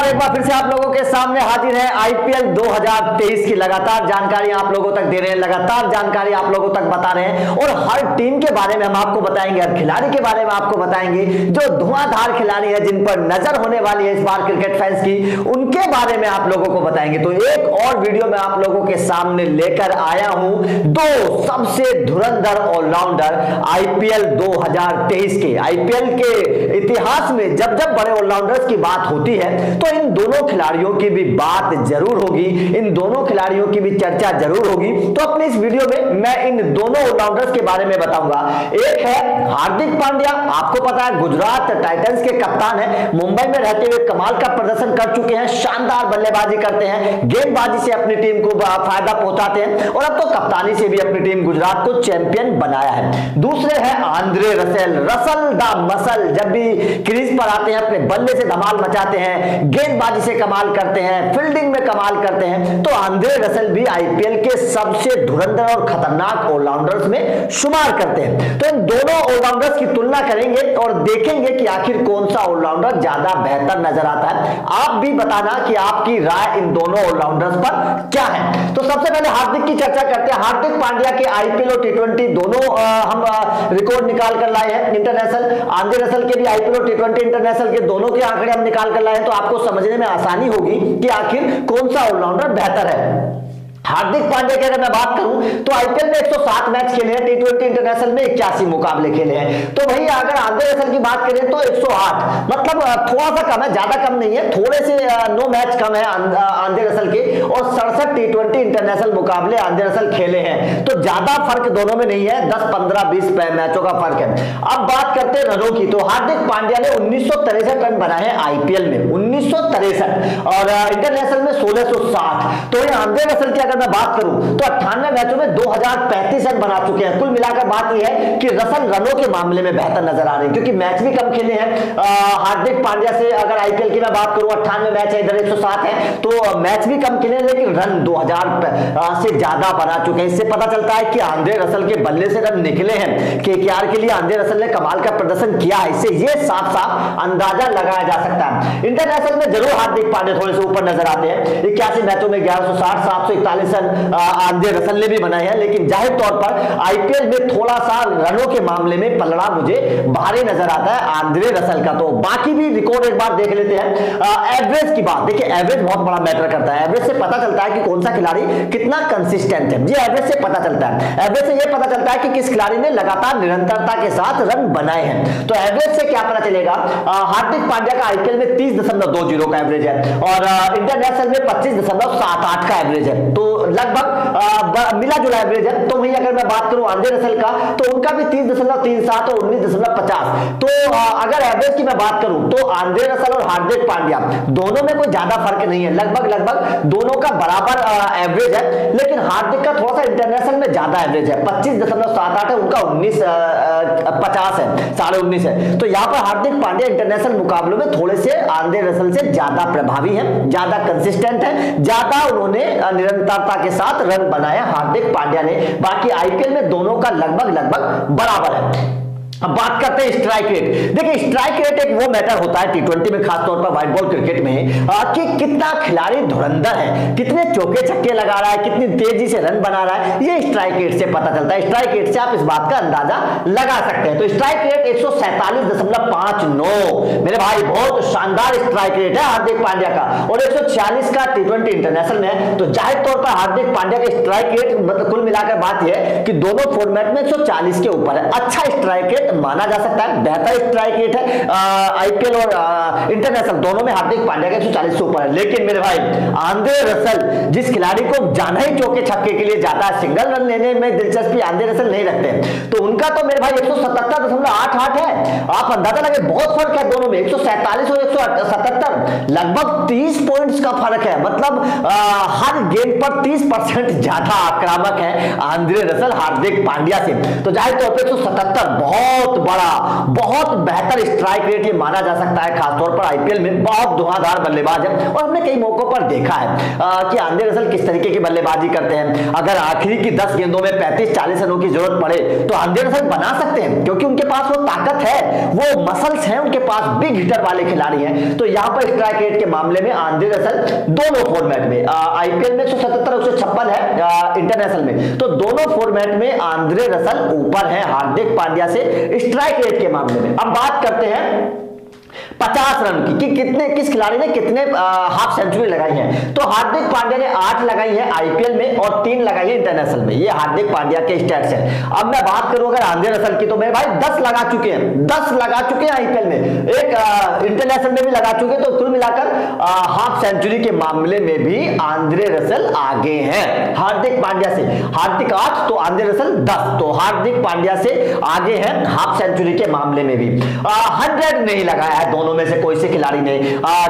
एक बार फिर से आप लोगों के सामने हाजिर है आईपीएल 2023 की लगातार जानकारी आप लोगों तक दे रहे हैं, लगातार जानकारी आप लोगों तक बता रहे हैं और हर टीम के बारे में हम आपको बताएंगे, हर खिलाड़ी के बारे में आपको बताएंगे जो धुआंधार खिलाड़ी है, जिन पर नजर होने वाली है इस बार क्रिकेट फैंस की, उनके बारे में आप लोगों को बताएंगे। तो एक और वीडियो में आप लोगों के सामने लेकर आया हूं दो सबसे धुरंधर ऑलराउंडर आईपीएल 2023 के। आईपीएल के इतिहास में जब जब बड़े ऑलराउंडर्स की बात होती है तो इन दोनों खिलाड़ियों की भी बात जरूर होगी, इन दोनों खिलाड़ियों की भी चर्चा जरूर होगी। तो अपने इस वीडियो में मैं इन दोनों ऑलराउंडर्स के बारे में बताऊंगा। एक है हार्दिक पांड्या, आपको पता है गुजरात टाइटंस के कप्तान है, मुंबई में रहते हुए कमाल का प्रदर्शन कर चुके हैं, शानदार बल्लेबाजी करते हैं, गेंदबाजी से अपनी टीम को फायदा पहुंचाते हैं और अब तो कप्तानी से भी अपनी टीम गुजरात को चैंपियन बनाया है। दूसरे है Andre Russell, Russell the muscle, जब भी क्रीज पर आते हैं अपने बल्ले से धमाल मचाते हैं, गेंदबाजी से कमाल करते हैं, फील्डिंग में कमाल करते हैं। तो आंद्रे रसेल भी आईपीएल के सबसे धुरंधर और खतरनाक ऑलराउंडर्स में शुमार करते हैं। तो इन दोनों ऑलराउंडर्स की तुलना करेंगे और देखेंगे कि आखिर कौन सा ऑलराउंडर ज्यादा बेहतर नजर आता है। आप भी बताना कि आपकी राय इन दोनों ऑलराउंडर्स पर क्या है। तो सबसे पहले हार्दिक की चर्चा करते हैं। हार्दिक पांड्या के आईपीएल और टी20 दोनों हम रिकॉर्ड निकाल कर लाए हैं इंटरनेशनल, आंद्रे रसेल के भी आईपीएल और टी20 इंटरनेशनल के दोनों के आंकड़े हम निकाल कर लाए हैं। तो आपको समझने में आसानी होगी कि आखिर कौन सा ऑलराउंडर बेहतर है। हार्दिक पांड्या की अगर मैं बात करूं तो आईपीएल में 107 मैच खेले हैं, टी20 इंटरनेशनल में 81 मुकाबले खेले हैं। तो भाई अगर आंद्रे रसेल की बात करें तो 108, मतलब थोड़ा सा कम है, ज्यादा कम नहीं है, थोड़े से 9 मैच कम है आंद्रे रसेल के, और 67 टी20 इंटरनेशनल मुकाबले आंद्रे रसेल खेले हैं। तो ज्यादा फर्क दोनों में नहीं है, 10, 15, 20 मैचों का फर्क है। अब बात करते हैं रनों की। तो हार्दिक पांड्या ने 1963 रन बनाए हैं आईपीएल में, 1963, और इंटरनेशनल में 1660। तो ये आंद्रे रसेल की अगर मैं बात करूं तो 98 मैचों में 2035 रन बना चुके हैं। कुल मिलाकर बात यह है कि रसेल रनों के मामले में बेहतर नजर आ रहे हैं, क्योंकि मैच भी कम खेले हैं हार्दिक पांड्या से। अगर आईपीएल की मैं बात करूं 98 मैच है, इधर 107 है, तो मैच भी कम खेले लेकिन रन 2000 से ज्यादा बना चुके हैं। इससे पता चलता है कि आंद्रे रसेल के बल्ले से रन निकले हैं, केकेआर के लिए आंद्रे रसेल ने कमाल का प्रदर्शन किया है। इससे यह साफ साफ अंदाजा लगाया जा सकता है। इंटरनेशनल में जरूर हार्दिक पांड्या थोड़े से ऊपर नजर आते हैं, 81 मैचों में 1160, 741 रन आंद्रे रसेल ने भी बनाए हैं, लेकिन जाहिर तौर पर आईपीएल में थोड़ा सा रनों के मामले में पलड़ा मुझे भारी नजर आता है आंद्रे रसेल का। तो बाकी भी रिकॉर्ड एक बार देख लेते हैं। एवरेज की बात देखिए, एवरेज बहुत बड़ा मैटर करता है। एवरेज से पता चलता है कि कौन सा खिलाड़ी कितना कंसिस्टेंट है, ये एवरेज से पता चलता है। एवरेज से यह पता चलता है कि किस खिलाड़ी ने लगातार निरंतरता के साथ रन बनाए हैं। तो एवरेज से क्या पता चलेगा, हार्दिक पांड्या का आईपीएल में 30.20 का एवरेज है और इंटरनेशनल में 25.78 का एवरेज है। तो लगभग मिला जुला एवरेज है। तो वही अगर मैं बात करूं आंद्रे रसेल का तो उनका भी 30.37 और 19.50। तो अगर एवरेज की मैं बात करूं तो आंद्रे रसेल और हार्दिक पांड्या दोनों में कोई ज्यादा फर्क नहीं है, लगभग दोनों का बराबर एवरेज है, लेकिन हार्दिक का थोड़ा सा इंटरनेशनल में ज्यादा एवरेज है, 25.78 है, उनका 19.50 है, 19.5 है। तो यहां पर हार्दिक पांड्या इंटरनेशनल मुकाबलों में थोड़े से आंद्रे रसेल से ज्यादा प्रभावी है, ज्यादा कंसिस्टेंट है, ज्यादा उन्होंने निरंतरता के साथ रन बनाया हार्दिक पांड्या ने। बाकी आईपीएल में दोनों का लगभग बराबर है। अब बात करते हैं स्ट्राइक रेट। देखिए स्ट्राइक रेट एक वो मैटर होता है टी20 में, खासतौर पर व्हाइट बॉल क्रिकेट में, कि कितना खिलाड़ी धुरंधर है, कितने चौके छक्के लगा रहा है, कितनी तेजी से रन बना रहा है, ये स्ट्राइक रेट से पता चलता है। स्ट्राइक रेट से आप इस बात का अंदाजा लगा सकते हैं। तो स्ट्राइक रेट 147.59 मेरे भाई, बहुत शानदार स्ट्राइक रेट है हार्दिक पांड्या का, और 146 का टी20 इंटरनेशनल में है। तो जाहिर तौर पर हार्दिक पांड्या का स्ट्राइक रेट, मतलब कुल मिलाकर बात यह है कि दोनों फॉर्मेट में 140 के ऊपर है। अच्छा स्ट्राइक रेट माना जा सकता है, बेहतर स्ट्राइक रेट है आईपीएल और इंटरनेशनल दोनों में हार्दिक पांड्या का 140 से ऊपर है। लेकिन मेरे भाई आंद्रे रसेल जिस खिलाड़ी को जाना ही चौके छक्के के लिए जाता है, सिंगल रन लेने में दिलचस्पी आंद्रे रसेल नहीं रखते, तो उनका तो मेरे भाई 177.88 है। आप अंदाजा लगे, बहुत फर्क है दोनों में, 147 और 177, लगभग 30 पॉइंट्स का फर्क है। मतलब हर गेंद पर 30% ज्यादा आक्रामक है आंद्रे रसेल हार्दिक पांड्या से। तो जाहिर तौर पर 177 बहुत बहुत बड़ा, बहुत बेहतर स्ट्राइक रेट ये माना जा सकता है, खासतौर पर आईपीएल में बहुत धुआंधार बल्लेबाज है। और हमने कई मौकों पर देखा है कि आंद्रे रसल किस तरीके की बल्लेबाजी करते हैं। अगर आखिरी की 10 गेंदों में 35-40 रनों की जरूरत पड़े तो आंद्रे रसल बना सकते हैं, क्योंकि उनके पास वो ताकत है, वो मसल्स हैं उनके पास, बिग हिटर वाले खिलाड़ी हैं। तो यहां पर स्ट्राइक रेट के मामले में आंद्रे रसल दोनों फॉर्मेट में, आईपीएल में 177-156 है, इंटरनेशनल में, तो दोनों फॉर्मेट में आंद्रे रसल ऊपर है हार्दिक पांड्या से स्ट्राइक रेट के मामले में। अब बात करते हैं 50 रन की कि कितने, किस खिलाड़ी ने कितने हाफ सेंचुरी लगाई है। तो हार्दिक पांड्या ने 8 लगाई है आईपीएल में और 3 लगाई है इंटरनेशनल में। ये हार्दिक पांड्या के स्टैट्स हैं। अब मैं बात करूं अगर आंद्रे रसल की, तो मेरे भाई 10 लगा चुके हैं, 10 लगा चुके हैं आईपीएल में, एक इंटरनेशनल में भी लगा चुके हैं। तो कुल मिलाकर हाफ सेंचुरी के मामले में भी आंद्रे रसल आगे हैं हार्दिक पांड्या से। हार्दिक 8 तो आंद्रे रसल 10, तो हार्दिक पांड्या से आगे हैं हाफ सेंचुरी के मामले में भी। 100 नहीं लगाया है दोनों में से कोई से खिलाड़ी ने,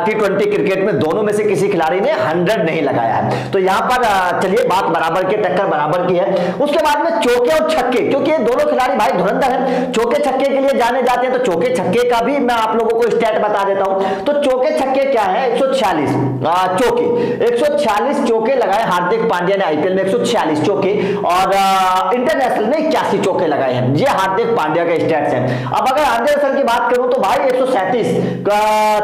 टी20 क्रिकेट में दोनों में से किसी खिलाड़ी ने 100 नहीं लगाया है। तो यहां पर चलिए बात बराबर की, टक्कर बराबर की है। उसके बाद में चौके और छक्के, क्योंकि ये दोनों खिलाड़ी भाई धुरंधर हैं, चौके छक्के के लिए जाने जाते हैं। तो चौके छक्के का भी मैं आप लोगों को स्टैट बता देता हूं। तो चौके छक्के क्या है, 146 चौके, 146 चौके लगाए हार्दिक पांड्या ने आईपीएल में, 146 चौके, और इंटरनेशनल में 81 चौके लगाए हैं। ये हार्दिक पांड्या के स्टैट्स हैं। अब अगर आंद्रे रसल की बात करूं तो भाई 137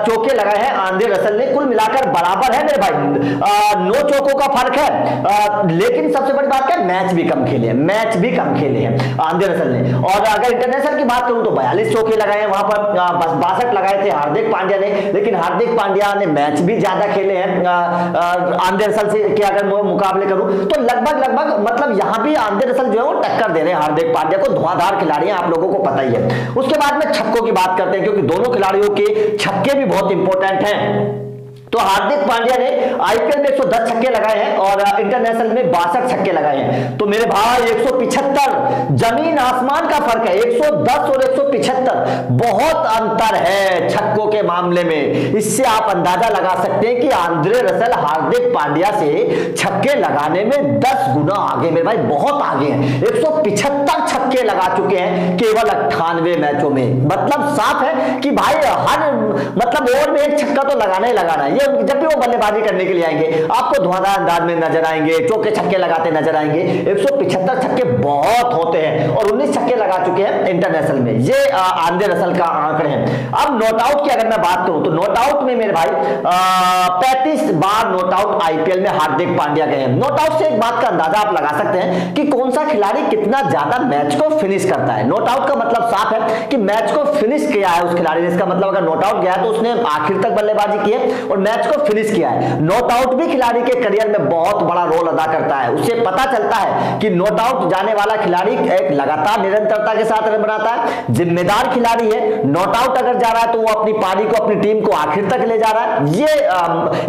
चौके लगाए हैं आंद्रे रसल ने। कुल मिलाकर बराबर है मेरे भाई, 9 चौकों का फर्क है। लेकिन सबसे बड़ी बात क्या, मैच भी कम खेले हैं, मैच भी कम खेले हैं आंद्रे रसल ने। और अगर इंटरनेशनल की बात करूं तो 42 चौके लगाए हैं, वहां पर 62 लगाए थे हार्दिक पांड्या ने। लेकिन हार्दिक पांड्या ने मैच भी ज्यादा खेले हैं आंद्रे रसल से के अगर मुकाबले करूं तो लगभग मतलब यहां भी आंद्रे रसल जो है वो टक्कर दे रहे हैं हार्दिक पांड्या को। धुआंधार खिलाड़ी हैं, आप लोगों को पता ही है। उसके बाद में छक्कों की बात करते हैं, क्योंकि दोनों खिलाड़ियों के छक्के भी बहुत इंपॉर्टेंट हैं। तो हार्दिक पांड्या ने आईपीएल में 110 छक्के लगाए हैं और इंटरनेशनल में 62 छक्के लगाए हैं। तो मेरे भाई 175, जमीन आसमान का फर्क है, 110 और 175 बहुत अंतर है छक्कों के मामले में। इससे आप अंदाजा लगा सकते हैं कि आंद्रे रसल हार्दिक पांड्या से छक्के लगाने में 10 गुना आगे, मेरे भाई बहुत आगे हैं। 175 छक्के लगा चुके हैं केवल 98 मैचों में। मतलब साफ है कि भाई हर मतलब ओवर में एक छक्का तो लगाना ही लगाना है। जब भी वो बल्लेबाजी करने के लिए आएंगे आपको धुआंधार अंदाज में नजर आएंगे, चौके छक्के लगाते नजर आएंगे। 175 छक्के बहुत होते हैं और 19 छक्के लगा चुके हैं इंटरनेशनल में। ये आंद्रे रसल का आंकड़े हैं। अब नॉट आउट की अगर मैं बात करूं तो नॉट आउट में मेरे भाई 35 बार नॉट आउट आईपीएल में हार्दिक पांड्या गए हैं। नॉट आउट से एक बात का अंदाजा आप लगा सकते हैं कि कौन सा खिलाड़ी कितना ज्यादा मैच को फिनिश करता है। नॉट आउट का मतलब साफ है कि मैच को फिनिश किया है उस खिलाड़ी ने। इसका मतलब अगर नॉट आउट गया तो उसने आखिर तक बल्लेबाजी की है और मैच को फिनिश किया है। नॉट आउट भी खिलाड़ी के करियर में बहुत बड़ा रोल अदा करता है। उससे पता चलता है कि नॉट आउट जाने वाला खिलाड़ी एक लगातार निरंतरता के साथ रन बनाता है, जिम्मेदार खिलाड़ी है। नॉट आउट अगर जा रहा है तो वो अपनी पारी को, अपनी टीम को आखिर तक ले जा रहा है। ये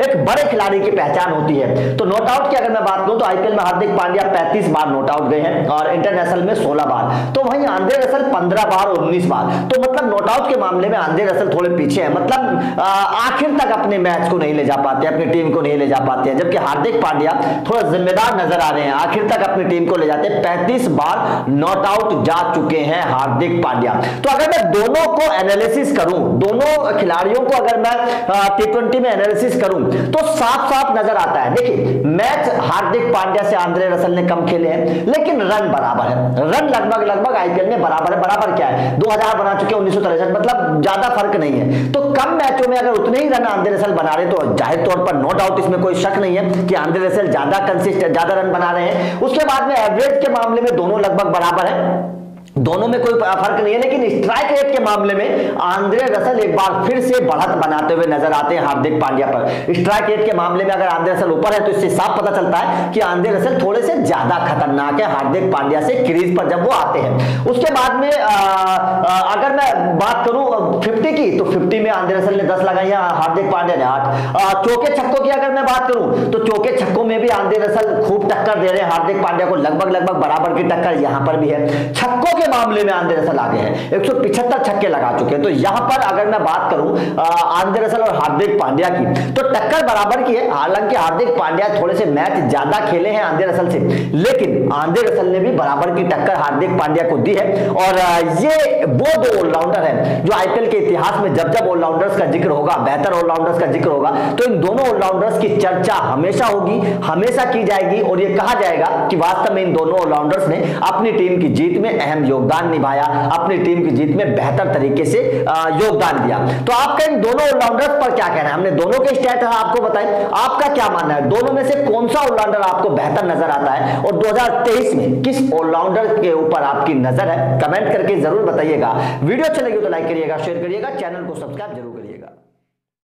एक बड़े खिलाड़ी की पहचान होती है। तो नॉट आउट की अगर मैं बात करूं तो आईपीएल में हार्दिक पांड्या 35 बार नॉट आउट गए हैं और इंटरनेशनल में 16 बार। तो वहीं आंद्रे रसल 15 बार और 19 बार। तो मतलब नॉट आउट के मामले में आंद्रे रसल थोड़े पीछे है। मतलब आखिर तक अपने मैच को नहीं ले जा पाते, अपनी टीम को नहीं ले जा पाते हैं। जबकि हार्दिक पांड्या थोड़ा जिम्मेदार नजर आ रहे हैं, आखिर तक अपनी टीम को ले जाते हैं। 35 बार नॉट आउट जा चुके हैं हार्दिक पांड्या। तो अगर मैं दोनों को एनालिसिस करूं, दोनों खिलाड़ियों को अगर मैं टी20 में एनालिसिस करूं तो साफ साफ नजर आता है। देखिए मैच हार्दिक पांड्या से आंद्रे रसल ने कम खेले हैं, लेकिन रन बराबर है। रन लगभग आईपीएल में बराबर है। बराबर क्या है, 2000 बना चुके हैं 1963, मतलब ज्यादा फर्क नहीं है। तो कम मैचों में अगर उतने ही रन आंद्रे रसल बना रहे तो जाहिर तौर पर नो डाउट इसमें कोई शक नहीं है कि आंद्रे रसल ज्यादा कंसिस्टेंट, ज्यादा रन बना रहे हैं। उसके बाद में एवरेज के मामले में दोनों लगभग बराबर है, दोनों में कोई फर्क नहीं है। लेकिन स्ट्राइक रेट के मामले में आंद्रे रसल एक बार फिर से बढ़त बनाते हुए नजर आते हैं हार्दिक पांड्या पर। स्ट्राइक रेट के मामले में अगर आंद्रे रसल ऊपर है तो इससे साफ पता चलता है कि आंद्रे रसल थोड़े से ज्यादा खतरनाक है हार्दिक पांड्या से क्रीज पर जब वो आते हैं। उसके बाद में अगर मैं बात करूं 50 की तो 50 में आंद्रे रसल ने 10 लगाई है, हार्दिक पांड्या ने 8। चौके छक्कों की अगर मैं बात करूं तो चौके छक्कों में भी आंद्रे रसल खूब टक्कर दे रहे हैं हार्दिक पांड्या को, लगभग बराबर की टक्कर यहां पर भी है। छक्कों के मामले में आंद्रे रसल आगे हैं, 175 छक्के लगा चुके हैं। तो यहां पर अगर मैं बात करूं आंद्रे रसल और हार्दिक पांड्या की, तो टक्कर बराबर की है। हालांकि हार्दिक पांड्या थोड़े से मैच ज्यादा खेले हैं आंद्रे रसल से, लेकिन आंद्रे रसल ने भी बराबर की टक्कर हार्दिक पांड्या को दी है। और ये वो दो ऑलराउंडर हैं जो आईपीएल के इतिहास में जब जब ऑलराउंडर्स का जिक्र होगा, बेहतर ऑलराउंडर्स का जिक्र होगा, तो इन दोनों ऑलराउंडर्स की चर्चा हमेशा होगी, हमेशा की जाएगी। और ये कहा जाएगा कि वास्तव में इन दोनों ऑलराउंडर्स ने अपनी टीम की जीत में अहम योगदान निभाया, अपनी टीम की जीत में बेहतर तरीके से योगदान दिया। तो आपका इन दोनों ऑलराउंडर्स पर क्या कहना है? हमने दोनों के स्टैट आपको बताए, आपका क्या मानना है? दोनों में से कौन सा ऑलराउंडर आपको बेहतर नजर आता है और 2023 में किस ऑलराउंडर के ऊपर आपकी नजर है? कमेंट करके जरूर बताइएगा। वीडियो अच्छा लगी तो लाइक करिएगा, शेयर करिएगा, चैनल को सब्सक्राइब जरूर करिएगा।